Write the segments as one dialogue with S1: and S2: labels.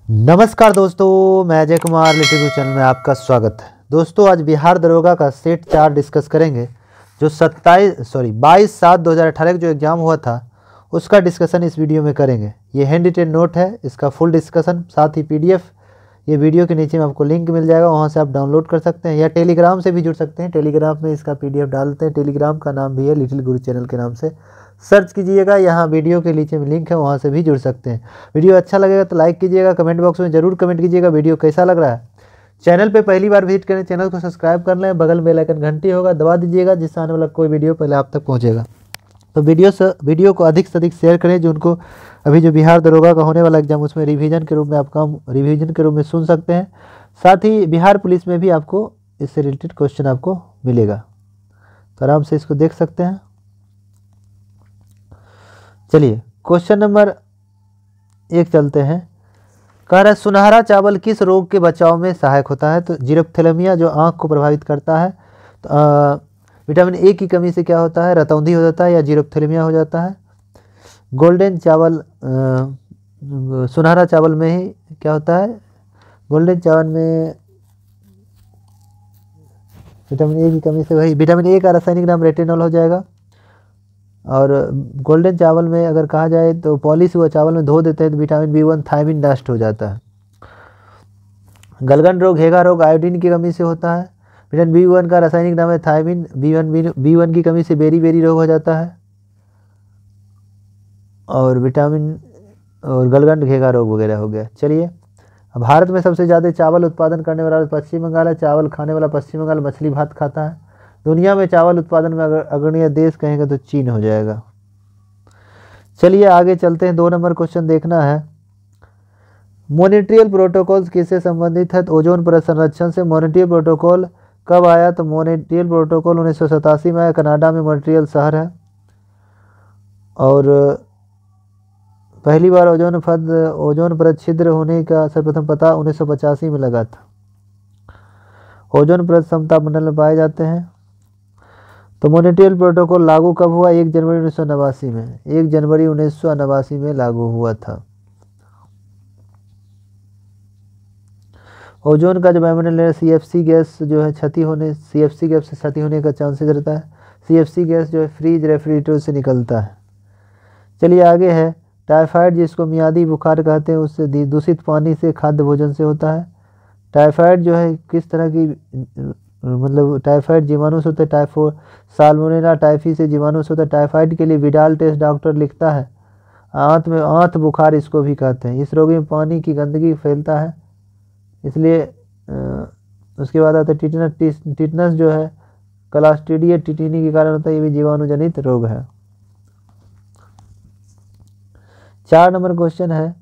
S1: नमस्कार दोस्तों, मैं अजय कुमार लिटिल चैनल में आपका स्वागत है। दोस्तों, आज बिहार दरोगा का सेट 4 डिस्कस करेंगे। जो 22/7/2018 का जो एग्ज़ाम हुआ था उसका डिस्कशन इस वीडियो में करेंगे। ये हैंड रिटेन नोट है, इसका फुल डिस्कशन साथ ही पीडीएफ ये वीडियो के नीचे में आपको लिंक मिल जाएगा, वहाँ से आप डाउनलोड कर सकते हैं या टेलीग्राम से भी जुड़ सकते हैं। टेलीग्राम में इसका पीडीएफ डालते हैं। टेलीग्राम का नाम भी है लिटिल गुरु चैनल के नाम से सर्च कीजिएगा, यहाँ वीडियो के नीचे में लिंक है, वहाँ से भी जुड़ सकते हैं। वीडियो अच्छा लगेगा तो लाइक कीजिएगा, कमेंट बॉक्स में ज़रूर कमेंट कीजिएगा वीडियो कैसा लग रहा है। चैनल पे पहली बार विजिट करें, चैनल को सब्सक्राइब कर लें, बगल में बेल आइकन घंटी होगा दबा दीजिएगा, जिससे आने वाला कोई वीडियो पहले आप तक पहुँचेगा। तो वीडियो को अधिक से अधिक शेयर करें, जो उनको अभी जो बिहार दरोगा का होने वाला एग्जाम उसमें रिवीजन के रूप में आप काम रिवीजन के रूप में सुन सकते हैं। साथ ही बिहार पुलिस में भी आपको इससे रिलेटेड क्वेश्चन आपको मिलेगा, तो आराम से इसको देख सकते हैं। चलिए क्वेश्चन नंबर 1 चलते हैं। कह रहा है सुनहरा चावल किस रोग के बचाव में सहायक होता है? तो जीरोप्थेलमिया जो आँख को प्रभावित करता है। तो विटामिन ए की कमी से क्या होता है? रतौंधी हो जाता है या जीरोप्थेलमिया हो जाता है। गोल्डन चावल सुनहरा चावल में ही क्या होता है? गोल्डन चावल में विटामिन ए की कमी से वही विटामिन ए का रासायनिक नाम रेटिनॉल हो जाएगा। और गोल्डन चावल में अगर कहा जाए तो पॉलिश हुआ चावल में धो देते हैं तो विटामिन B1 थायमिन नष्ट हो जाता है। गलगन रोग हेगा रोग आयोडीन की कमी से होता है। विटामिन B1 का रासायनिक नाम है थायमिन। B1 की कमी से बेरी रोग हो जाता है। और गलगन घेगा रोग वगैरह हो गया। चलिए, भारत में सबसे ज़्यादा चावल उत्पादन करने वाला पश्चिम बंगाल है। चावल खाने वाला पश्चिम बंगाल मछली भात खाता है। दुनिया में चावल उत्पादन में अगर अग्रणी देश कहेंगे तो चीन हो जाएगा। चलिए आगे चलते हैं। 2 नंबर क्वेश्चन देखना है। मॉनिट्रियल प्रोटोकॉल किससे संबंधित है? तो ओजोन परत संरक्षण से। मॉनिट्रियल प्रोटोकॉल कब आया? तो मॉनिट्रियल प्रोटोकॉल 1987 में आया। कनाडा में मॉनिट्रियल शहर है। और पहली बार ओजोन परत छिद्र होने का सर्वप्रथम पता 1985 में लगा था। ओजोन परत समताप मंडल में पाए जाते हैं। तो मॉनिट्रियल प्रोटोकॉल लागू कब हुआ? 1 जनवरी 1989 में। 1 जनवरी 1989 में लागू हुआ था। ओजोन का जो वायुमंडल है CFC गैस जो है CFC गैस से क्षति होने का चांसेस रहता है। CFC गैस जो है फ्रीज रेफ्रिजरेटर से निकलता है। चलिए आगे है। टाइफाइड जिसको मियादी बुखार कहते हैं उससे दूषित पानी से खाद्य भोजन से होता है। टाइफाइड जो है किस तरह की मतलब टाइफाइड जीवाणु से होता है। टाइफो साल्मोनेला टाइफी से जीवाणु से होता है। टाइफाइड के लिए विडाल टेस्ट डॉक्टर लिखता है। आंत बुखार इसको भी कहते हैं। इस रोग में पानी की गंदगी फैलता है, इसलिए उसके बाद आता है टिटनस जो है क्लास्ट्रीडिया टिटिनी के कारण होता है। ये भी जीवाणु जनित रोग है। 4 नंबर क्वेश्चन है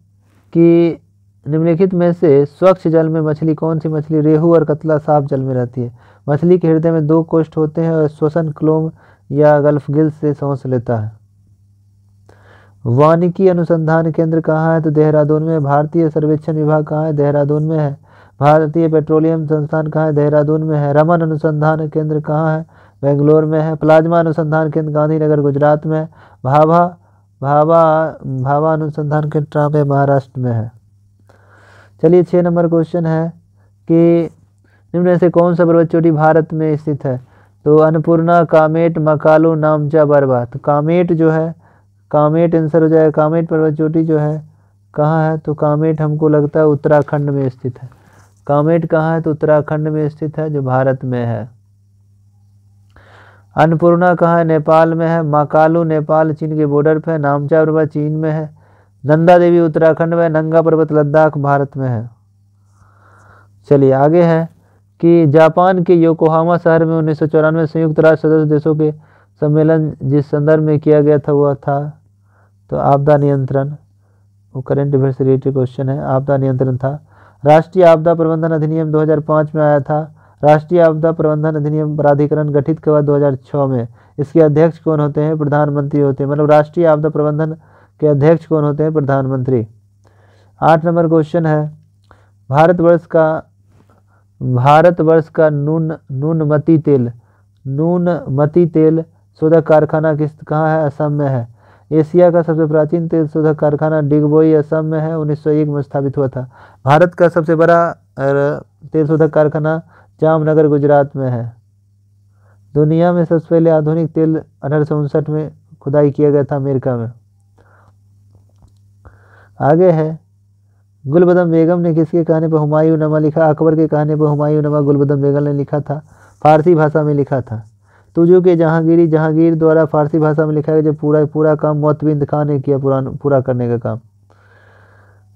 S1: कि निम्नलिखित में से स्वच्छ जल में मछली कौन सी मछली? रेहू और कतला साफ जल में रहती है। मछली के हृदय में 2 कोष्ठ होते हैं और श्वसन क्लोम या गल्फ गिल्स से सांस लेता है। वानिकी अनुसंधान केंद्र कहाँ है? तो देहरादून में। भारतीय सर्वेक्षण विभाग कहाँ है? देहरादून में है। भारतीय पेट्रोलियम संस्थान कहाँ है? देहरादून में है। रमन अनुसंधान केंद्र कहाँ है? बेंगलोर में है। प्लाज्मा अनुसंधान केंद्र गांधीनगर गुजरात में है। भाभा अनुसंधान केंद्र महाराष्ट्र में है। चलिए 6 नंबर क्वेश्चन है कि निम्न में से कौन सा पर्वत चोटी भारत में स्थित है? तो अन्नपूर्णा, कामेट, मकालू, नामचा, बरवा। तो कामेट जो है कामेट आंसर हो जाएगा। कामेट पर्वत चोटी जो है कहाँ है? तो कामेट हमको लगता है उत्तराखंड में स्थित है। कामेट कहाँ है? तो उत्तराखंड में स्थित है, जो भारत में है। अन्नपूर्णा कहाँ है? नेपाल में है। मकालू नेपाल चीन के बॉर्डर पर है। नामचा पर्वत चीन में है। नंदा देवी उत्तराखंड में। नंगा पर्वत लद्दाख भारत में है। चलिए आगे है कि जापान के योकोहामा शहर में 1994 संयुक्त राष्ट्र सदस्य देशों के सम्मेलन जिस संदर्भ में किया गया था वह था तो आपदा नियंत्रण। वो करंट अफेयर से रिलेटेड क्वेश्चन है। आपदा नियंत्रण था। राष्ट्रीय आपदा प्रबंधन अधिनियम 2005 में आया था। राष्ट्रीय आपदा प्रबंधन अधिनियम प्राधिकरण गठित के बाद 2006 में। इसके अध्यक्ष कौन होते हैं? प्रधानमंत्री होते हैं। मतलब राष्ट्रीय आपदा प्रबंधन के अध्यक्ष कौन होते हैं? प्रधानमंत्री। 8 नंबर क्वेश्चन है। भारतवर्ष का नूनमती तेल शोधक कारखाना कहाँ है? असम में है। एशिया का सबसे प्राचीन तेल शोधक कारखाना डिगबोई असम में है, 1901 में स्थापित हुआ था। भारत का सबसे बड़ा तेल शोधक कारखाना जामनगर गुजरात में है। दुनिया में सबसे पहले आधुनिक तेल 1859 में खुदाई किया गया था अमेरिका में। आगे है, गुलबदम बेगम ने किसके कहने पर हुमायूंनामा लिखा? अकबर के कहने पर हुमायूंनामा गुलबदम बेगम ने लिखा था, फारसी भाषा में लिखा था। तुझो के जहांगीरी जहांगीर द्वारा फारसी भाषा में लिखा गया, जब पूरा काम मोतबिंद खान ने किया पूरा करने का काम।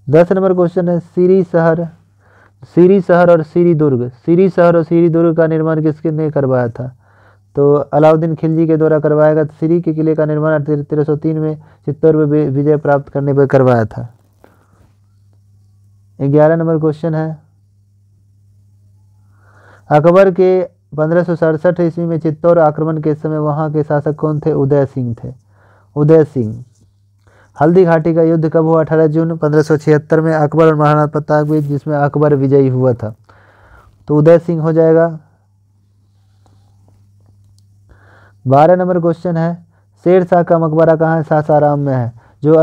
S1: 10 नंबर क्वेश्चन है, सीरी शहर और सीरी दुर्ग का निर्माण किसके ने करवाया था? तो अलाउद्दीन खिलजी के द्वारा करवाया गया। सीरी के किले का निर्माण 1303 में चित्तौड़ में विजय प्राप्त करने पर करवाया था। 11 नंबर क्वेश्चन है, अकबर के 1567 ईस्वी में चित्तौड़ आक्रमण के समय वहां के शासक कौन थे? उदय सिंह थे। उदय सिंह। हल्दी घाटी का युद्ध कब हुआ? 18 जून 1576 में अकबर और महाराणा प्रताप के बीच, जिसमें अकबर विजयी हुआ था। तो उदय सिंह हो जाएगा। 12 नंबर क्वेश्चन है, शेर शाह का मकबरा कहाँ है? सासाराम में है, जो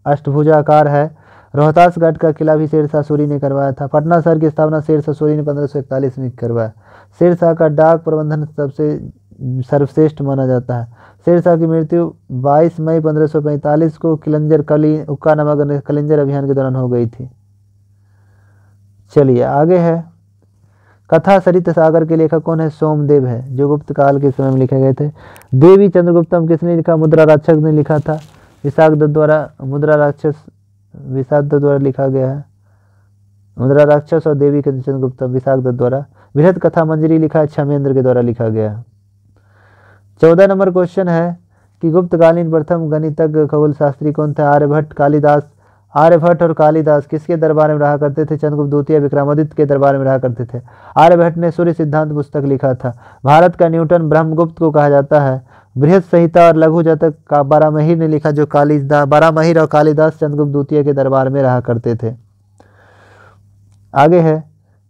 S1: अष्टभुजाकार है। रोहतास गढ़ का किला भी शेर शाह सूरी ने करवाया था। पटना शहर की स्थापना शेर शाह सूरी ने 1541 में करवाया। शेर शाह का डाक प्रबंधन सबसे सर्वश्रेष्ठ माना जाता है। शेर शाह की मृत्यु 22 मई 1545 को उक्का नामक कलिंजर अभियान के दौरान हो गई थी। चलिए आगे है, कथा सरित सागर के लेखक कौन है? सोमदेव है, जो गुप्त काल के समय में लिखे गए थे। देवी चंद्रगुप्तम किसने लिखा? मुद्रा राक्षस ने लिखा था। विशाख दत्त द्वारा मुद्रा राक्षस विशाख दत्त द्वारा लिखा गया है। मुद्रा राक्षस और देवी चंद्रगुप्तम विशाख दत्त द्वारा। बृहद कथा मंजरी लिखा है, क्षमेंद्र के द्वारा लिखा गया है। 14 नंबर क्वेश्चन है कि गुप्तकालीन प्रथम गणितज्ञ खगोल शास्त्री कौन थे? आर्यभट्ट और कालिदास किसके दरबार में रहा करते थे? चंद्रगुप्त द्वितीय विक्रमादित्य के दरबार में रहा करते थे। आर्यभट्ट ने सूर्य सिद्धांत पुस्तक लिखा था। भारत का न्यूटन ब्रह्मगुप्त को कहा जाता है। बृहद संहिता और लघु जतक का बारामहीर ने लिखा, जो बारामहीर और कालिदास चंद्रगुप्त द्वितीय के दरबार में रहा करते थे। आगे है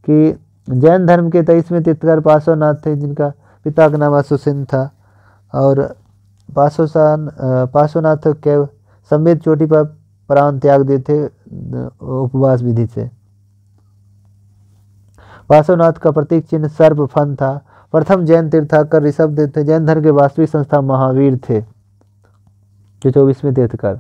S1: कि जैन धर्म के 23वें तीर्थंकर पार्श्वनाथ थे, जिनका पिता का नाम अश्वसेन था। और पार्श्वनाथ के संवेद चोटी पर प्राण त्याग दिए थे उपवास विधि से। पार्श्वनाथ का प्रतीक चिन्ह सर्प फन था। प्रथम जैन तीर्थंकर ऋषभदेव थे। जैन धर्म के वास्तविक संस्था महावीर थे, जो 24वें तीर्थंकर।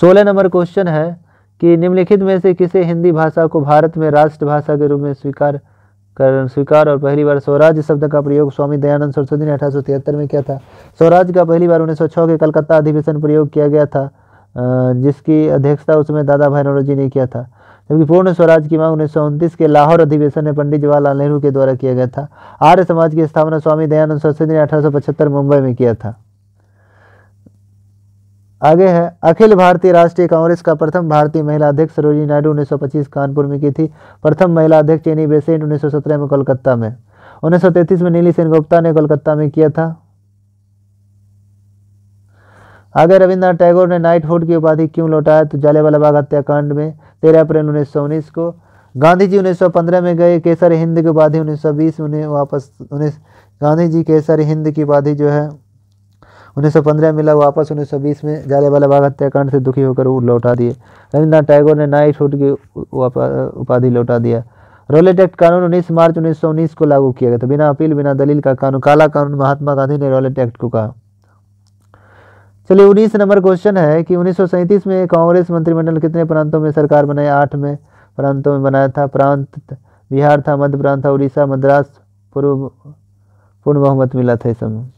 S1: 16 नंबर क्वेश्चन है कि निम्नलिखित में से किसे हिंदी भाषा को भारत में राष्ट्रभाषा के रूप में स्वीकार और पहली बार स्वराज शब्द का प्रयोग स्वामी दयानंद सरस्वती ने 1873 में किया था। स्वराज का पहली बार 1906 के कलकत्ता अधिवेशन प्रयोग किया गया था, जिसकी अध्यक्षता उस समय दादा भाई नौरोजी ने किया था। जबकि पूर्ण स्वराज की मांग 1929 के लाहौर अधिवेशन में पंडित जवाहरलाल नेहरू के द्वारा किया गया था। आर्य समाज की स्थापना स्वामी दयानंद सरस्वती ने 1875 मुंबई में किया था। आगे है, अखिल भारतीय राष्ट्रीय कांग्रेस का प्रथम भारतीय महिला अध्यक्ष सरोजिनी नायडू 1925 कानपुर में की थी। प्रथम महिला अध्यक्ष एनी बेसेंट 1917 में कोलकाता में। 1933 में नीली सेनगुप्ता ने कोलकाता में किया था। आगे, रविन्द्रनाथ टैगोर ने नाइटहुड की उपाधि क्यों लौटाया? तो जलियांवाला बाग हत्याकांड में 13 अप्रैल 1919 को। गांधी जी 1915 में गए। केसर हिंद की उपाधि 1920 में उन्हें वापस गांधी जी केसर हिंद की उपाधि जो है 1915 में मिला, वापस 1920 में जलियांवाला बाग हत्याकांड से दुखी होकर वो लौटा दिए। रविन्द्रनाथ टैगोर ने नाइटहुड की उपाधि लौटा दिया। रॉलेट एक्ट कानून 19 मार्च 1919 को लागू किया गया था। बिना अपील बिना दलील का कानून, काला कानून महात्मा गांधी ने रॉलेट एक्ट को कहा। चलिए 19 नंबर क्वेश्चन है कि 1937 में कांग्रेस मंत्रिमंडल कितने प्रांतों में सरकार बनाई? 8 में प्रांतों में बनाया था। प्रांत बिहार था, मध्य प्रांत था, उड़ीसा, मद्रास, पूर्ण बहुमत मिला था इस समय।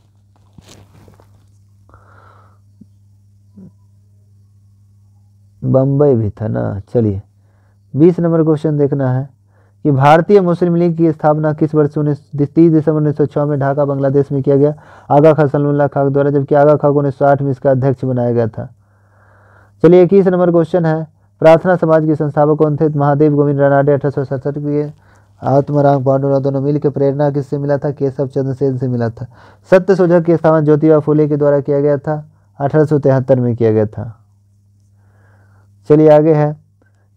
S1: बम्बई भी था ना। चलिए 20 नंबर क्वेश्चन देखना है कि भारतीय मुस्लिम लीग की स्थापना किस वर्ष 30 दिसंबर 1906 में ढाका बांग्लादेश में किया गया? आगा खां सलीमुल्लाह खां द्वारा, जबकि आगा खां को 1908 में इसका अध्यक्ष बनाया गया था। चलिए 21 नंबर क्वेश्चन है, प्रार्थना समाज के संस्थापक कौन थे? महादेव गोविंद रानाडे 1867 के। आत्माराम पांडुरंग दोनों मिल के प्रेरणा किससे मिला था? केशव चंद्र सेन से मिला था। सत्य शोधक की स्थापना ज्योतिबा फुले के द्वारा किया गया था, 1873 में किया गया था। चलिए आगे है,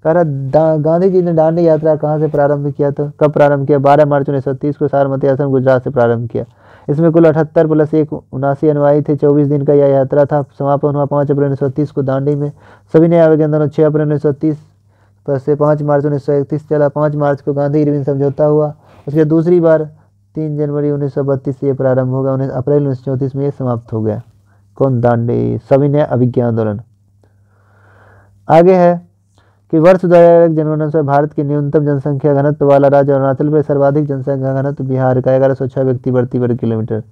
S1: गांधी जी ने दांडी यात्रा कहाँ से प्रारंभ किया था? कब प्रारंभ किया? 12 मार्च 1930 को साबरमती आश्रम गुजरात से प्रारंभ किया। इसमें कुल 78 प्लस 1 79 अनुयायी थे। 24 दिन का यह यात्रा था। समापन हुआ 5 अप्रैल 1930 को दांडी में। सभी नए आवेदन 6 अप्रैल 1930 पर से 5 मार्च 1931 चला। 5 मार्च को गांधी इरविन समझौता हुआ। उसके दूसरी बार 3 जनवरी 1932 से ये प्रारंभ होगा। 19 अप्रैल 1934 में ये समाप्त हो गया। कौन? दांडी सविनय अभिज्ञा आंदोलन। आगे है कि वर्ष 2001 जनगणना से भारत की न्यूनतम जनसंख्या घनत्व वाला राज्य अरुणाचल प्रदेश, सर्वाधिक जनसंख्या घनत्व बिहार का 1106 व्यक्ति प्रति वर्ग किलोमीटर।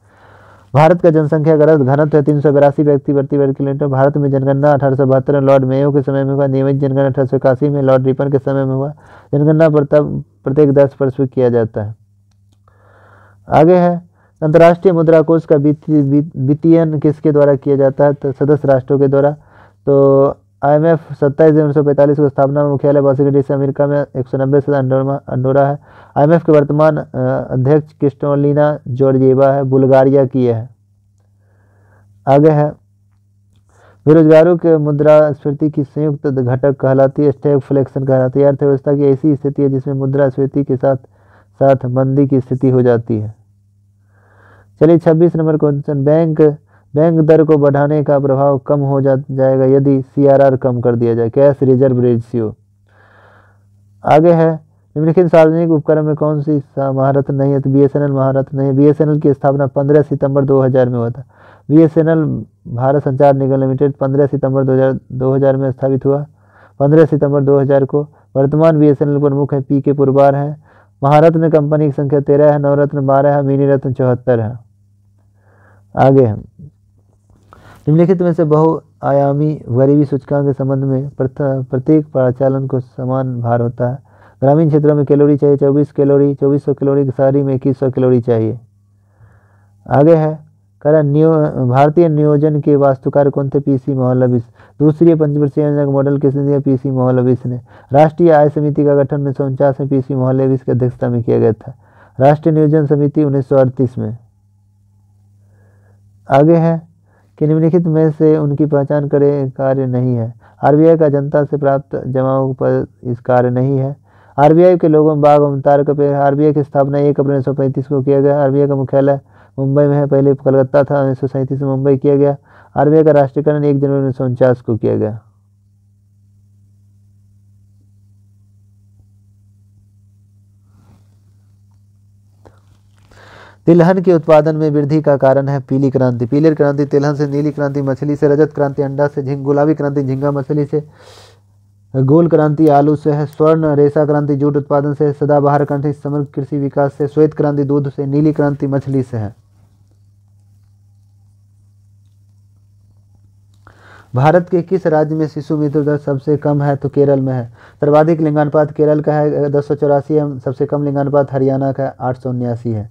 S1: भारत का जनसंख्या घनत्व है 382 व्यक्ति प्रति वर्ग किलोमीटर। भारत में जनगणना 1872 में लॉर्ड मेयो के समय में हुआ। नियमित जनगणना 1881 में लॉर्ड रिपन के समय में हुआ। जनगणना प्रत्येक 10 वर्ष में किया जाता है। आगे है अंतर्राष्ट्रीय मुद्रा कोष का वित्तीयन किसके द्वारा किया जाता है? तो सदस्य राष्ट्रों के द्वारा। तो IMF 27 जनवरी 1945 को स्थापना में मुख्यालय वाशिंगटन डीसी अमेरिका में। 190 सदस्य अंडोरा है। IMF के वर्तमान अध्यक्ष क्रिस्टोलिना जॉर्जिएवा है, बुल्गारिया की है। आगे है बेरोजगारों के मुद्रास्फीति की संयुक्त घटक कहलाती है, स्टैगफ्लेशन कहलाती है। अर्थव्यवस्था की ऐसी स्थिति है जिसमें मुद्रास्फीति के साथ साथ मंदी की स्थिति हो जाती है। चलिए 26 नंबर क्वेश्चन, बैंक दर को बढ़ाने का प्रभाव कम हो जाएगा यदि CRR कम कर दिया जाए, कैश रिजर्व रेशियो। आगे है निम्नलिखित सार्वजनिक उपकरण में कौन सी महारत्न नहीं है? तो BSNL महारत्न नहीं है। BSNL की स्थापना 15 सितंबर 2000 में हुआ था। BSNL भारत संचार निगम लिमिटेड 15 सितंबर 2000 में स्थापित हुआ। 15 सितंबर 2000 को। वर्तमान BSNL प्रमुख है PK पुरवार है। महारत्न कंपनी की संख्या 13 है, नवरत्न 12 है, मिनी रत्न 74 है। आगे है निम्नलिखित में से बहुआयामी गरीबी सूचकांक के संबंध में प्रत्येक प्रचालन को समान भार होता है। ग्रामीण क्षेत्रों में कैलोरी चाहिए 2400 कैलोरी, शहरी में 2100 कैलोरी चाहिए। आगे है भारतीय नियोजन के वास्तुकार कौन थे? PC मौलवी। दूसरी पंचवर्षीय योजना मॉडल किसने दिया? PC मौलवी ने। राष्ट्रीय आय समिति का गठन 1949 में PC मौलवी की अध्यक्षता में किया गया था। राष्ट्रीय नियोजन समिति 1938 में। आगे है कि निम्नलिखित में से उनकी पहचान करे कार्य नहीं है। RBI का जनता से प्राप्त जमाओं पर इस कार्य नहीं है। RBI के लोगों बाग अवतार का पेड़। RBI की स्थापना 1 अप्रैल 1935 को किया गया। RBI का मुख्यालय मुंबई में है, पहले कलकत्ता था, 1937 में मुंबई किया गया। RBI का राष्ट्रीयकरण 1 जनवरी 1949 को किया गया। तिलहन के उत्पादन में वृद्धि का कारण है पीली क्रांति। पीली क्रांति तिलहन से, नीली क्रांति मछली से, रजत क्रांति अंडा से, गुलाबी क्रांति झींगा मछली से, गोल क्रांति आलू से है, स्वर्ण रेशा क्रांति जूट उत्पादन से, सदाबहार क्रांति समग्र कृषि विकास से, श्वेत क्रांति दूध से, नीली क्रांति मछली से है। भारत के किस राज्य में शिशु मृत्यु दर सबसे कम है? तो केरल में है। सर्वाधिक लिंगानुपात केरल का है 1084 है। सबसे कम लिंगानुपात हरियाणा का 879 है।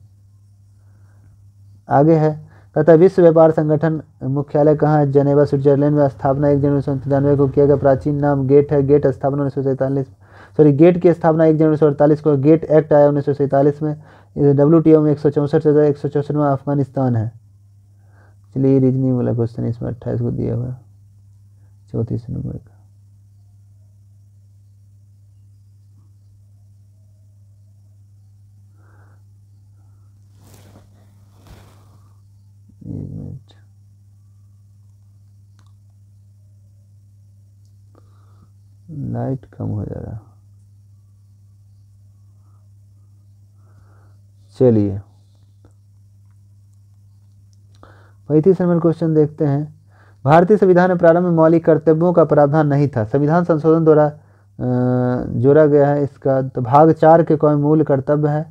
S1: आगे है कहता है विश्व व्यापार संगठन मुख्यालय कहाँ है? जेनेवा स्विट्जरलैंड में। स्थापना 1 जनवरी 1993 को किया गया। प्राचीन नाम गेट है। गेट स्थापना 1947 गेट की स्थापना 1 जनवरी 1948 को। गेट एक्ट आया 1947 में। WTO में 164वां अफगानिस्तान है। चलिए रीजनिंग वाला क्वेश्चन इसमें 28 को दिया हुआ है 34 नंबर का। एक मिनट, लाइट कम हो जा रहा। चलिए 35 नंबर क्वेश्चन देखते हैं। भारतीय संविधान में प्रारंभ में मौलिक कर्तव्यों का प्रावधान नहीं था। संविधान संशोधन द्वारा जोड़ा गया है इसका। तो भाग 4 के कौन मूल कर्तव्य है?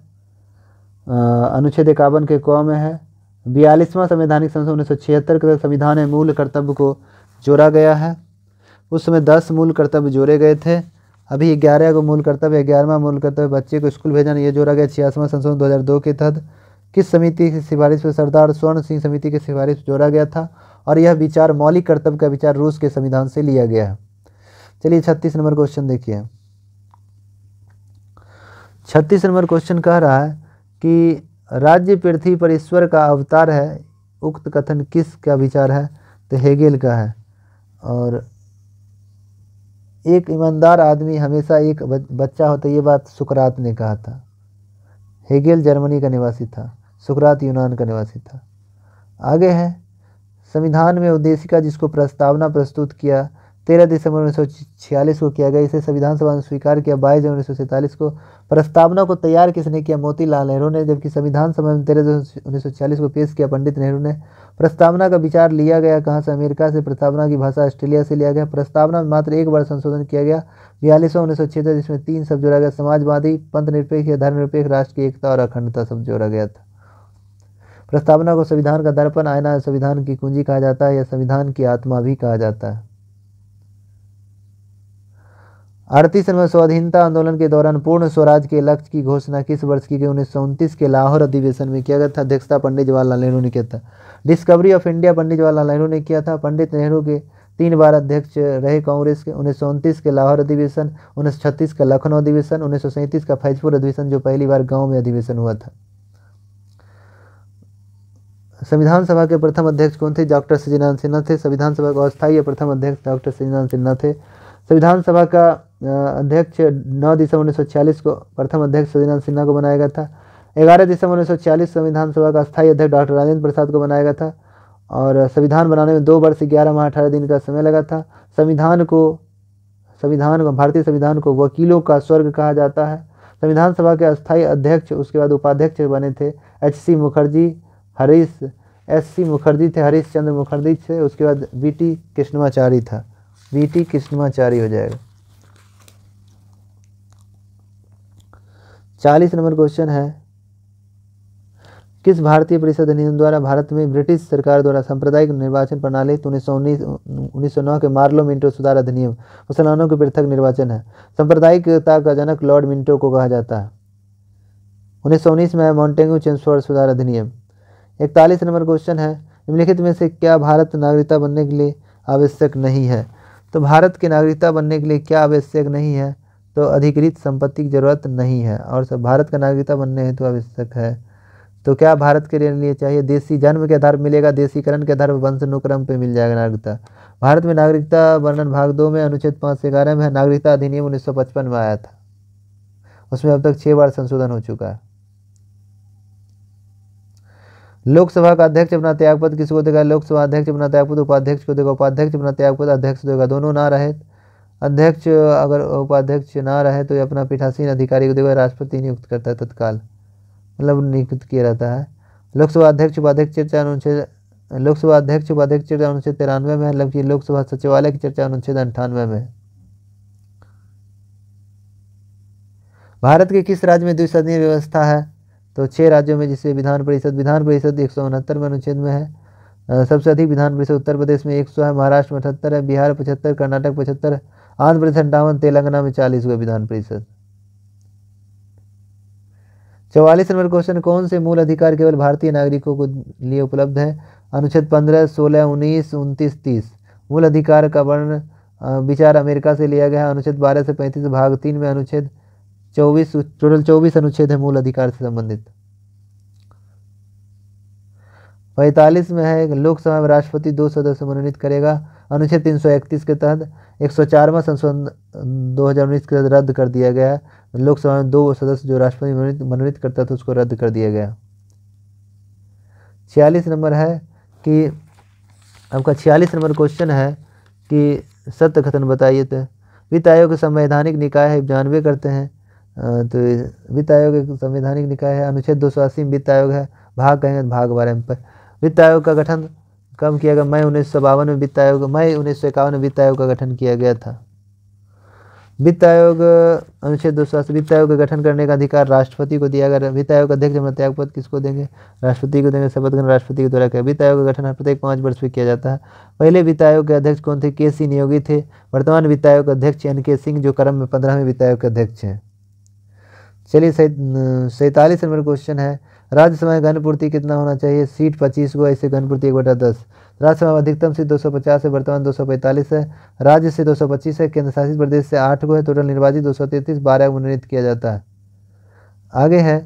S1: अनुच्छेद 51 के कौ में है। 42वां संवैधानिक संशोधन 1976 के संविधान में मूल कर्तव्य को जोड़ा गया है। उस समय 10 मूल कर्तव्य जोड़े गए थे। अभी 11 को मूल कर्तव्य, 11वां मूल कर्तव्य बच्चे को स्कूल भेजना, ये जोड़ा गया 86वां संशोधन 2002 के तहत। किस समिति की सिफारिश पर? सरदार स्वर्ण सिंह समिति की सिफारिश जोड़ा गया था। और यह विचार मौलिक कर्तव्य का विचार रूस के संविधान से लिया गया है। चलिए 36 नंबर क्वेश्चन देखिए। 36 नंबर क्वेश्चन कह रहा है कि राज्य पृथ्वी पर ईश्वर का अवतार है, उक्त कथन किस का विचार है? तो हेगेल का है। और एक ईमानदार आदमी हमेशा एक बच्चा होता है, ये बात सुकरात ने कहा था। हेगेल जर्मनी का निवासी था। सुकरात यूनान का निवासी था। आगे है संविधान में उद्देशिका जिसको प्रस्तावना प्रस्तुत किया 13 दिसंबर 1946 को किया गया। इसे संविधान सभा ने स्वीकार किया 22 जनवरी 1947 को। प्रस्तावना को तैयार किसने किया? मोतीलाल नेहरू ने। जबकि संविधान सभा में 13 जनवरी 1946 को पेश किया पंडित नेहरू ने। प्रस्तावना का विचार लिया गया कहाँ से? अमेरिका से। प्रस्तावना की भाषा ऑस्ट्रेलिया से लिया गया। प्रस्तावना में मात्र एक बार संशोधन किया गया 42वां 1976, जिसमें 3 शब्द जोड़ा गया, समाजवादी, पंथ निरपेक्ष या धर्मनिरपेक्ष, राष्ट्र की एकता और अखंडता शब्द जोड़ा गया था। प्रस्तावना को संविधान का दर्पण, आईना, संविधान की कुंजी कहा जाता है या संविधान की आत्मा भी कहा जाता है। 38वें स्वाधीनता आंदोलन के दौरान पूर्ण स्वराज के लक्ष्य की घोषणा किस वर्ष की गई? 1929 के लाहौर अधिवेशन में किया गया था। अध्यक्षता पंडित जवाहरलाल नेहरू ने किया था। Discovery of India Pandit Jawaharlal Nehru ने किया था। पंडित नेहरू के 3 बार अध्यक्ष रहे कांग्रेस के। 1929 के लाहौर अधिवेशन, 1936 का लखनऊ अधिवेशन, 1937 का फैजपुर अधिवेशन जो पहली बार गाँव में अधिवेशन हुआ था। संविधान सभा के प्रथम अध्यक्ष कौन थे? डॉक्टर सच्चिदानंद सिन्हा थे। संविधान सभा का अस्थायी प्रथम अध्यक्ष डॉक्टर सच्चिदानंद सिन्हा थे। संविधान सभा का अध्यक्ष 9 दिसंबर 1946 को प्रथम अध्यक्ष सच्चिदानंद सिन्हा को बनाया गया था। 11 दिसंबर 1946 संविधान सभा का अस्थायी अध्यक्ष डॉक्टर राजेंद्र प्रसाद को बनाया गया था और संविधान बनाने में 2 वर्ष 11 माह 18 दिन का समय लगा था। भारतीय संविधान को वकीलों का स्वर्ग कहा जाता है। संविधान सभा के अस्थायी अध्यक्ष उसके बाद उपाध्यक्ष बने थे एच.सी. मुखर्जी, एस.सी. मुखर्जी थे, हरीश चंद्र मुखर्जी थे। उसके बाद वी.टी. कृष्णमाचारी था। वी.टी. कृष्णमाचारी हो जाएगा। 40 नंबर क्वेश्चन है, किस भारतीय परिषद अधिनियम द्वारा भारत में ब्रिटिश सरकार द्वारा सांप्रदायिक निर्वाचन प्रणाली 1909 के मार्लो मिंटो सुधार अधिनियम मुसलमानों के पृथक निर्वाचन है। सांप्रदायिकता का जनक लॉर्ड मिंटो को कहा जाता है। 1919 में है मॉन्टेग्यू चेम्सफोर्ड सुधार अधिनियम। 41 नंबर क्वेश्चन है, निम्नलिखित में से क्या भारत नागरिकता बनने के लिए आवश्यक नहीं है? तो भारत की नागरिकता बनने के लिए क्या आवश्यक नहीं है? तो अधिकृत संपत्ति की जरूरत नहीं है। और सब भारत का नागरिकता बनने हेतु तो आवश्यक है। तो क्या भारत के लिए चाहिए? देशी जन्म के आधार पर मिलेगा, देशीकरण के आधार पर वंशानुक्रम पे मिल जाएगा नागरिकता। भारत में नागरिकता वर्णन भाग 2 में अनुच्छेद 5 से 11 में नागरिकता अधिनियम 1955 में आया था। उसमें अब तक 6 बार संशोधन हो चुका है। लोकसभा का अध्यक्ष अपना त्यागपत्र किसको देगा? लोकसभा अध्यक्ष अपना त्यागपत्र उपाध्यक्ष को देगा। उपाध्यक्ष अपना त्यागपत्र अध्यक्ष देगा। दोनों ना रहे, अध्यक्ष अगर उपाध्यक्ष ना रहे तो अपना पीठासीन अधिकारी को देगा। राष्ट्रपति नियुक्त करता है तत्काल, मतलब नियुक्त किया रहता है। लोकसभा अध्यक्ष उपाध्यक्ष चर्चा अनुच्छेद 93 में है, जबकि लोकसभा सचिवालय की चर्चा अनुच्छेद 98 में है। भारत के किस राज्य में द्विसदनीय व्यवस्था है? तो 6 राज्यों में, जिससे विधान परिषद 169 में अनुच्छेद में है। सबसे अधिक विधान परिषद उत्तर प्रदेश में 100 है, महाराष्ट्र में 78 है, बिहार 75, कर्नाटक 75, आंध्र प्रदेश 58, तेलंगाना में 40 हुए विधान परिषद। 44 नंबर क्वेश्चन, कौन से मूल अधिकार केवल भारतीय नागरिकों को लिए उपलब्ध है? अनुच्छेद 15, 16, 19, 29, 30। मूल अधिकार का वर्ण विचार अमेरिका से लिया गया है। अनुच्छेद 12 से 35 भाग 3 में अनुच्छेद 24, टोटल 24 अनुच्छेद है मूल अधिकार से संबंधित। 45 में है लोकसभा में राष्ट्रपति 2 सदस्य मनोनीत करेगा। अनुच्छेद 331 के तहत 104वां संशोधन 2019 के तहत रद्द कर दिया गया है। लोकसभा में 2 सदस्य जो राष्ट्रपति मनोनीत करता था उसको रद्द कर दिया गया। 46 नंबर है कि आपका 46 नंबर क्वेश्चन है कि सत्य कथन बताइए। तो वित्त आयोग संवैधानिक निकाय है, जानबे करते हैं। तो वित्त आयोग एक संवैधानिक निकाय है। अनुच्छेद 280 में वित्त आयोग है। भाग कहेंगे भाग 12 पर। वित्त आयोग का गठन कब किया गया? मई 1952 में वित्त आयोग, मई 1951 में वित्त आयोग का गठन किया गया था। वित्त आयोग अनुच्छेद 280, वित्त आयोग का गठन करने का अधिकार राष्ट्रपति को दिया गया। वित्त आयोग अध्यक्ष अपना त्यागपत्र किसको देंगे? राष्ट्रपति को देंगे। शपथ ग्रहण राष्ट्रपति के द्वारा किया। वित्त आयोग का गठन प्रत्येक 5 वर्ष में किया जाता है। पहले वित्त आयोग के अध्यक्ष कौन थे? के.सी. नियोगी थे। वर्तमान वित्त आयोग अध्यक्ष N.K. सिंह जो क्रम में 15वें वित्त आयोग के अध्यक्ष हैं। चलिए 47 नंबर क्वेश्चन है, राज्यसभा में घनपूर्ति कितना होना चाहिए? सीट 25 को, ऐसे घनपूर्ति 1/10। राज्यसभा में अधिकतम सीट 250 है, वर्तमान 245 है। राज्य से 225 है, केंद्र शासित प्रदेश से 8 को है। टोटल निर्वाचित 233, 12 को मनोनीत किया जाता है। आगे है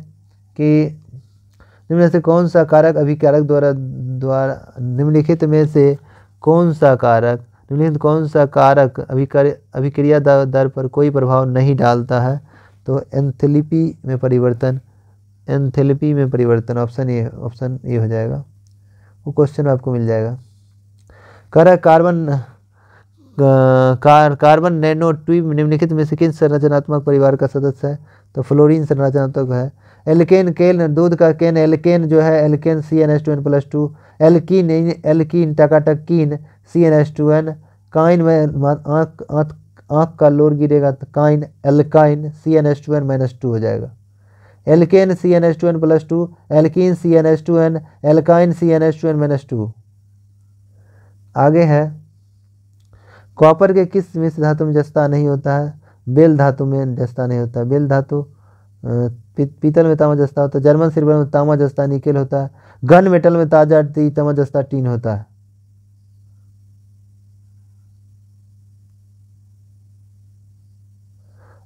S1: कि निम्न से कौन सा कारक अभिकारक द्वारा निम्नलिखित में से कौन सा कारक अभिक्रिया दर पर कोई प्रभाव नहीं डालता है? तो एंथैल्पी में परिवर्तन, एंथैल्पी में परिवर्तन, ऑप्शन ए हो जाएगा, वो क्वेश्चन आपको मिल जाएगा। कह रहा है कार्बन नैनो ट्यूब निम्नलिखित में से किन संरचनात्मक परिवार का सदस्य है? तो फ्लोरीन संरचनात्मक है। एल्केन केन, दूध का केन, एल्केन जो है एल्केन CnH2n+2, एल्कीन टकाटक कीन CnH2n, काइन में आँख का लोर गिरेगा तो काइन, एल्काइन CnH2n-2 हो जाएगा। Alkane CnH2n+2, alkene CnH2n, alkyne CnH2n-2। आगे है कॉपर के किस मिश्र धातु में जस्ता नहीं होता है? बेल धातु में जस्ता नहीं होता। बेल धातु पीतल में तांबा जस्ता होता है। जर्मन सिल्वर में तांबा जस्ता निकेल होता है। गन मेटल में ताजा तांबा जस्ता टीन होता है।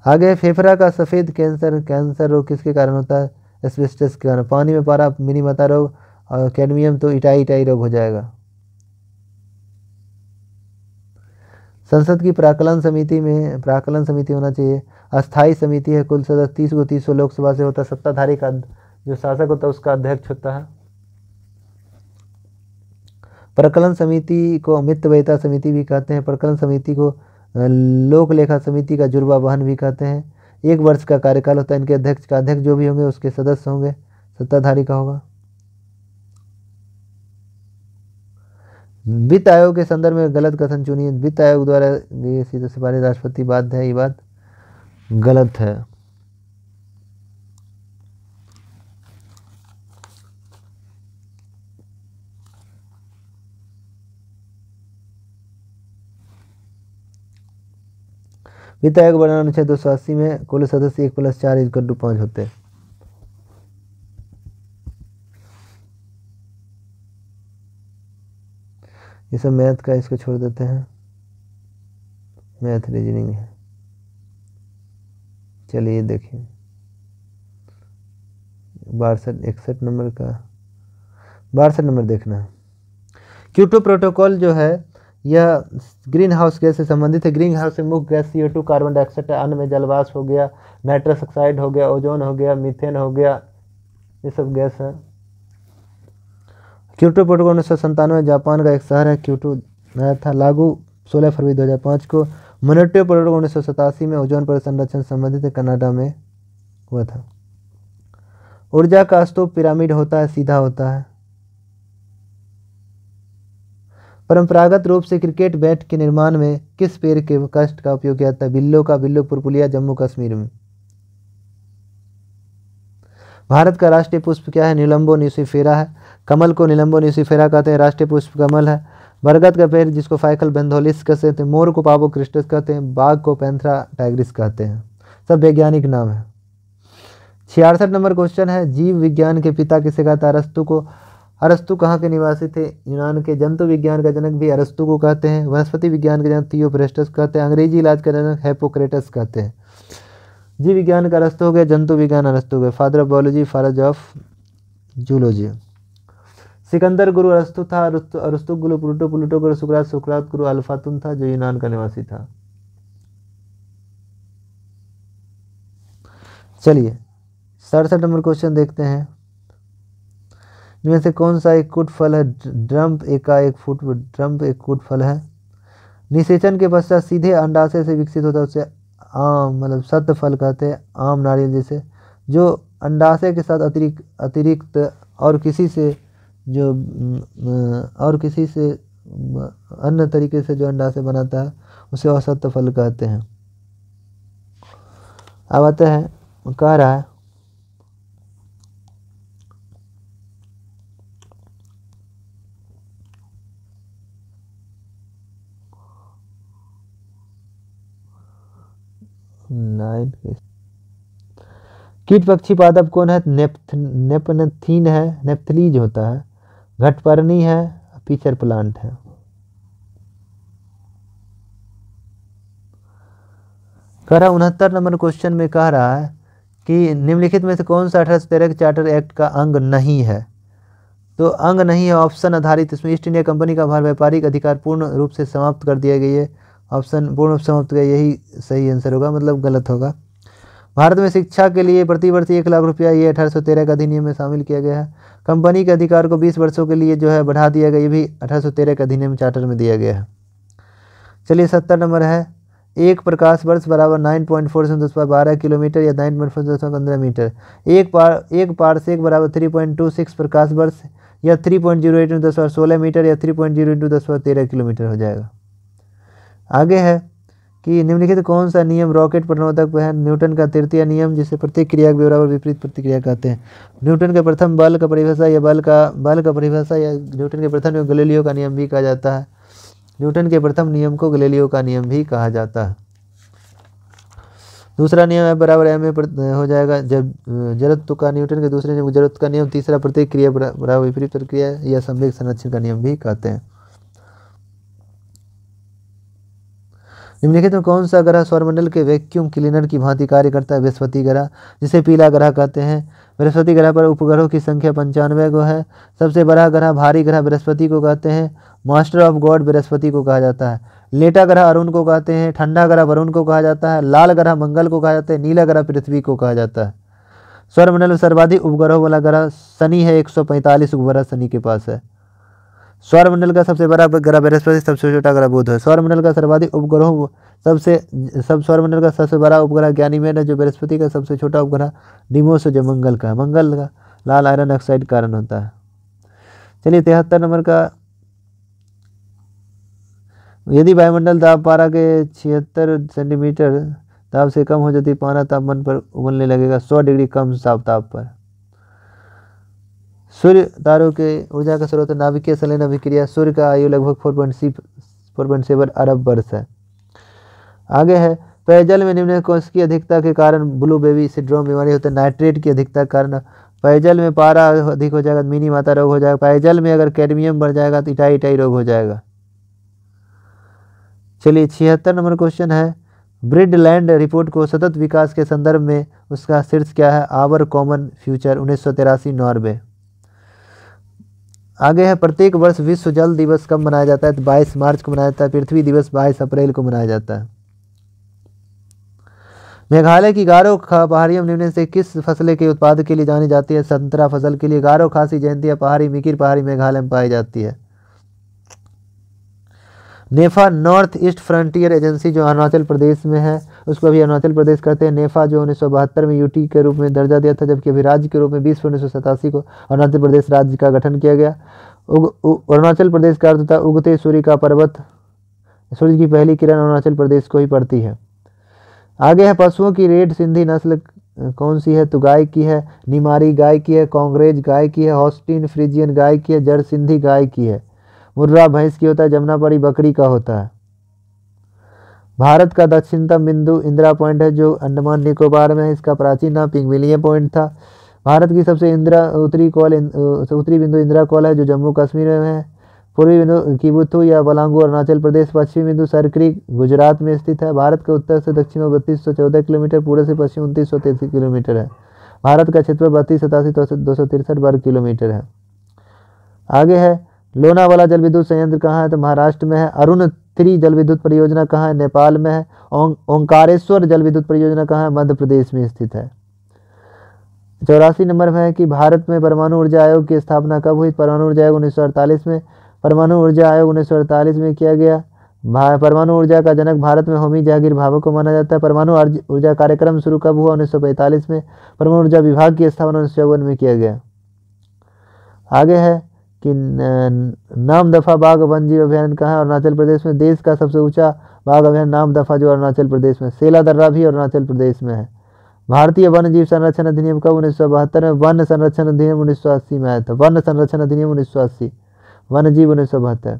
S1: आगे फेफड़ा का सफ़ेद कैंसर रोग किसके कारण होता है? एस्बेस्टस के कारण। पानी में पारा मिनीमता रोग, और कैडमियम तो इटाई रोग हो जाएगा। संसद की प्राक्कलन समिति होना चाहिए। अस्थाई समिति है, कुल सदस्य 30 को 30 लोकसभा से होता है। सत्ताधारी का जो शासक होता है उसका अध्यक्ष होता है। प्रकलन समिति को अमित वैता समिति भी कहते हैं। प्रकलन समिति को लोक लेखा समिति का जुर्वा बहन भी कहते हैं। 1 वर्ष का कार्यकाल होता है। इनके अध्यक्ष जो भी होंगे उसके सदस्य होंगे, सत्ताधारी का होगा। वित्त आयोग के संदर्भ में गलत कथन चुनिए। वित्त आयोग द्वारा ये सीधे सिफारिश राष्ट्रपति बाध्य है, ये बात गलत है। वित्त आयोग बनाना अनुच्छेद 280 में कुल सदस्य 1 + 4 = 5 होते हैं। ये सब मैथ का, इसको छोड़ देते हैं, मैथ रीजनिंग है। चलिए देखिए 61 नंबर का 62 नंबर देखना है। क्योटो प्रोटोकॉल जो है यह ग्रीन हाउस गैस से संबंधित है। ग्रीन हाउस से मुख्य गैस CO2, कार्बन डाइऑक्साइड, अन्य में जलवाष्प हो गया, नाइट्रस ऑक्साइड हो गया, ओजोन हो गया, मीथेन हो गया, ये सब गैस है। क्योटो प्रोटोकॉल 1997 जापान का एक शहर है क्योटो आया था, लागू 16 फरवरी 2005 को। मोन्ट्रियल प्रोटोकॉल 1987 में ओजोन पर संरक्षण संबंधित कनाडा में हुआ था। ऊर्जा का स्तूप पिरामिड होता है, सीधा होता है। परंपरागत रूप से क्रिकेट बैट के निर्माण में किस पेड़ के काष्ठ का उपयोग किया जाता है? बिल्लो का, बिल्लो पुरपुलिया, जम्मू कश्मीर में। भारत का राष्ट्रीय पुष्प क्या है? निलंबो न्यूसिफेरा है। कमल को निलंबो न्यूसिफेरा कहते हैं। राष्ट्रीय पुष्प कमल है। बरगद का पेड़ जिसको फाइकल बेंथोलिस कहते हैं। मोर को पावो क्रिस्टस कहते हैं। बाघ को पैंथरा टाइग्रिस कहते हैं। सब वैज्ञानिक नाम है। 66 नंबर क्वेश्चन है, जीव विज्ञान के पिता किसे कहता है? अरस्तु को। अरस्तु कहाँ के निवासी थे? यूनान के। जंतु विज्ञान का जनक भी अरस्तु को कहते हैं। वनस्पति विज्ञान के जनक थियोफ्रेस्टस कहते हैं। अंग्रेजी इलाज का जनक हिप्पोक्रेटस कहते हैं। जीव विज्ञान का अरस्तु हो गया, जंतु विज्ञान अरस्तु हो गया। Father of biology, father of zoology. Sikandar गुरु अरस्तु था। अरस्तु गुरु प्लूटो, प्लूटो गुरु सुकरात, सुकरात गुरु अल्फातुन था जो यूनान का निवासी था। चलिए 67 नंबर क्वेश्चन देखते हैं। इनमें से कौन सा एक कुट फल है? ड्रम्प एक कुट फल है। निषेचन के पश्चात सीधे अंडाशय से विकसित होता है उसे आम मतलब सत्य फल कहते हैं। आम नारियल जैसे जो अंडाशय के साथ अतिरिक्त और किसी से अन्य तरीके से जो अंडाशय बनाता है उसे असत्य फल कहते हैं। अब आते हैं, कह रहा है कीट पक्षी पादप कौन है? नेपथलीन है, नेप्थलीज होता है। घटपर्णी है, पीचर प्लांट है। कह रहा 69 नंबर क्वेश्चन में कह रहा है कि निम्नलिखित में से कौन सा 1813 के चार्टर एक्ट का अंग नहीं है? तो अंग नहीं है ऑप्शन आधारित। इसमें ईस्ट इंडिया कंपनी का व्यापारिक अधिकार पूर्ण रूप से समाप्त कर दिया गया है। ऑप्शन पूर्ण रूप से समाप्त किया, यही सही आंसर होगा, मतलब गलत होगा। भारत में शिक्षा के लिए प्रतिवर्ष 1 लाख रुपया ये 1813 का अधिनियम में शामिल किया गया है। कंपनी के अधिकार को 20 वर्षों के लिए जो है बढ़ा दिया गया, ये भी 1813 के अधिनियम चार्टर में दिया गया है। चलिए 70 नंबर है, एक प्रकाश वर्ष बराबर 9.4 किलोमीटर या 9.4 मीटर। एक पारसेक बराबर 3.26 प्रकाश वर्ष या 3.08 × 10⁻16 मीटर या 3.0 × 10⁻13 किलोमीटर हो जाएगा। आगे है कि निम्नलिखित कौन सा नियम रॉकेट प्रणोदक है? न्यूटन का तृतीय नियम, जिसे प्रत्येक क्रिया के बराबर विपरीत प्रतिक्रिया कहते हैं। न्यूटन के प्रथम बल का परिभाषा या बल का परिभाषा या न्यूटन के प्रथम नियम गैलीलियो का नियम भी कहा जाता है। न्यूटन के प्रथम नियम को गैलीलियो का नियम भी कहा जाता है। दूसरा नियम है बराबर एम हो जाएगा जब जड़त्व का, न्यूटन के दूसरे नियम जड़त्व का नियम। तीसरा प्रत्येक क्रिया बराबर विपरीत प्रतिक्रिया या संवेग संरक्षण का नियम भी कहते हैं। निम्नलिखित में कौन सा ग्रह सौरमंडल के वैक्यूम क्लीनर की भांति कार्य करता है? बृहस्पति ग्रह, जिसे पीला ग्रह कहते हैं। बृहस्पति ग्रह पर उपग्रहों की संख्या 95 को है। सबसे बड़ा ग्रह, भारी ग्रह बृहस्पति को कहते हैं। मास्टर ऑफ गॉड बृहस्पति को कहा जाता है। लेटा ग्रह अरुण को कहते हैं। ठंडा ग्रह वरुण को कहा जाता है। लाल ग्रह मंगल को कहा जाता है। नीला ग्रह पृथ्वी को कहा जाता है। सौरमंडल में सर्वाधिक उपग्रहों वाला ग्रह शनि है, 145 उपग्रह शनि के पास है। सौरमंडल का सबसे बड़ा ग्रह बृहस्पति, सबसे छोटा ग्रह बुध है। सौरमंडल का सर्वाधिक उपग्रह सौरमंडल का सबसे बड़ा उपग्रह गैनीमेड है, जो बृहस्पति का सबसे छोटा उपग्रह डिमोस है, जो मंगल का है। मंगल का लाल आयरन ऑक्साइड कारण होता है। चलिए 73 नंबर का, यदि वायुमंडल दाब पारा के 76 सेंटीमीटर ताप से कम हो जाती, पारा तापमान पर उबलने लगेगा 100 डिग्री कम ताप पर। सूर्य तारों के ऊर्जा का स्रोत नाभिकीय संलयन अभिक्रिया। सूर्य का आयु लगभग 4.7 अरब वर्ष है। आगे है, पेयजल में निम्न कौन की अधिकता के कारण ब्लू बेबी सिंड्रोम बीमारी होता है? नाइट्रेट की अधिकता के कारण। पेयजल में पारा अधिक हो जाएगा तो मिनी माता रोग हो जाएगा। पेयजल में अगर कैडमियम बढ़ जाएगा तो इटाई रोग हो जाएगा। चलिए 76 नंबर क्वेश्चन है, ब्रिडलैंड रिपोर्ट को सतत विकास के संदर्भ में उसका शीर्ष क्या है? Our common future, 1983 Norway. आगे है, प्रत्येक वर्ष विश्व जल दिवस कब मनाया जाता है? तो 22 मार्च को मनाया जाता है। पृथ्वी दिवस 22 अप्रैल को मनाया जाता है। मेघालय की गारो पहाड़ियों निम्न से किस फसल के उत्पाद के लिए जानी जाती है? संतरा फसल के लिए। गारो खासी जयंतिया पहाड़ी मिकिर पहाड़ी मेघालय में पाई जाती है। नेफा नॉर्थ ईस्ट फ्रंटियर एजेंसी जो अरुणाचल प्रदेश में है, उसको अभी अरुणाचल प्रदेश कहते हैं। नेफा जो 1972 में यूटी के रूप में दर्जा दिया था, जबकि अभी राज्य के रूप में 20 फरवरी 1987 को अरुणाचल प्रदेश राज्य का गठन किया गया। अरुणाचल प्रदेश का अर्थ था उगते सूर्य का पर्वत। सूर्य की पहली किरण अरुणाचल प्रदेश को ही पड़ती है। आगे है, पशुओं की रेड सिंधी नस्ल कौन सी है? तो गाय की है। निमारी गाय की है। कांग्रेज गाय की है। हॉस्टिन फ्रीजियन गाय की है। जड़ सिंधी गाय की है। मुर्रा भैंस की होता है। जमुनापारी बकरी का होता है। भारत का दक्षिणतम बिंदु इंदिरा पॉइंट है, जो अंडमान निकोबार में है। इसका प्राचीन नाम पिंगमिलिया पॉइंट था। भारत की सबसे उत्तरी बिंदु इंदिरा कॉल है, जो जम्मू कश्मीर में है। पूर्वी बिंदु किबुथु या बलांगू अरुणाचल प्रदेश। पश्चिमी बिंदु सरक्रीक गुजरात में स्थित है। भारत के उत्तर से दक्षिण में 3214 किलोमीटर, पूर्व से पश्चिम 2933 किलोमीटर है। भारत का क्षेत्र 3287 वर्ग किलोमीटर है। आगे है, लोनावाला जल विद्युत संयंत्र कहाँ है? तो महाराष्ट्र में है। अरुण 3 जल विद्युत परियोजना कहाँ है? नेपाल में है। ओंकारेश्वर जल विद्युत परियोजना कहाँ है? मध्य प्रदेश में स्थित है। 84 नंबर में है कि भारत में परमाणु ऊर्जा आयोग की स्थापना कब हुई? परमाणु ऊर्जा आयोग 1948 में। परमाणु ऊर्जा आयोग 1948 में किया गया। परमाणु ऊर्जा का जनक भारत में होमी जहांगीर भाभा को माना जाता है। परमाणु ऊर्जा कार्यक्रम शुरू कब हुआ? 1945 में। परमाणु ऊर्जा विभाग की स्थापना 1954 में किया गया। आगे है कि नामदफा बाघ वन्यजीव अभयारण्य कहाँ है? अरुणाचल प्रदेश में। देश का सबसे ऊंचा बाघ अभयारण्य नामदफा जो अरुणाचल प्रदेश में। सेला दर्रा भी अरुणाचल प्रदेश में है। भारतीय वन्य जीव संरक्षण अधिनियम कब? 1972 में। वन संरक्षण अधिनियम 1980 में आया था। वन संरक्षण अधिनियम 1980, वन्य जीव 1972।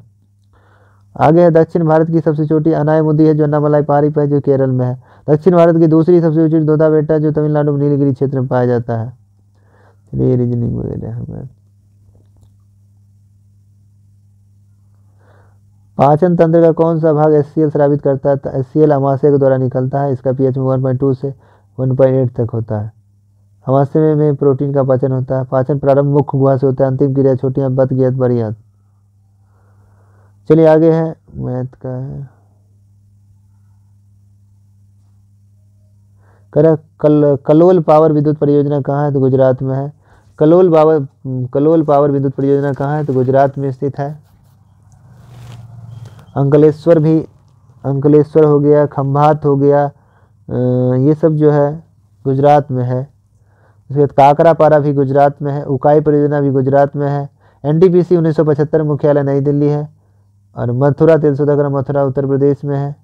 S1: आगे है, दक्षिण भारत की सबसे छोटी अनायमुदी है, जो अन्नामलाई पहाड़ी पर है, जो केरल में है। दक्षिण भारत की दूसरी सबसे ऊंची दोदा बेटा, जो तमिलनाडु में नीलगिरी क्षेत्र में पाया जाता है। चलिए रीजनिंग वगैरह हमें पाचन तंत्र का कौन सा भाग HCl स्रावित करता है? HCl अमाशय के द्वारा निकलता है। इसका pH 1.2 से 1.8 तक होता है। अमाशय में प्रोटीन का पाचन होता है। पाचन प्रारंभ मुख्य गुहा से होता है। अंतिम क्रिया छोटी आंत, बत गियत, बड़ी आंत। चलिए आगे है, मैथ का है। कह कलोल पावर विद्युत परियोजना कहाँ है, तो गुजरात में है। कलोल पावर विद्युत परियोजना कहाँ है, तो गुजरात में स्थित है। अंकलेश्वर हो गया, खंभात हो गया, ये सब जो है गुजरात में है। उसके बाद काकरापारा भी गुजरात में है। उकाई परियोजना भी गुजरात में है। एनटीपीसी 1975 मुख्यालय नई दिल्ली है। और मथुरा तेल शोधक मथुरा उत्तर प्रदेश में है।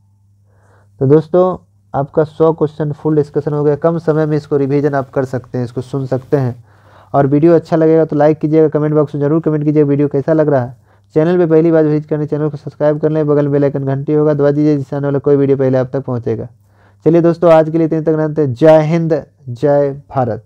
S1: तो दोस्तों आपका 100 क्वेश्चन फुल डिस्कशन हो गया। कम समय में इसको रिवीजन आप कर सकते हैं, इसको सुन सकते हैं। और वीडियो अच्छा लगेगा तो लाइक कीजिएगा, कमेंट बॉक्स में जरूर कमेंट कीजिएगा वीडियो कैसा लग रहा है। चैनल पे पहली बार विजिट करने चैनल को सब्सक्राइब कर लें, बगल में बेल आइकन घंटी होगा दबा दीजिए, जिससे आने वाला कोई वीडियो पहले आप तक पहुँचेगा। चलिए दोस्तों आज के लिए इतने तक रहते हैं। जय हिंद, जय भारत।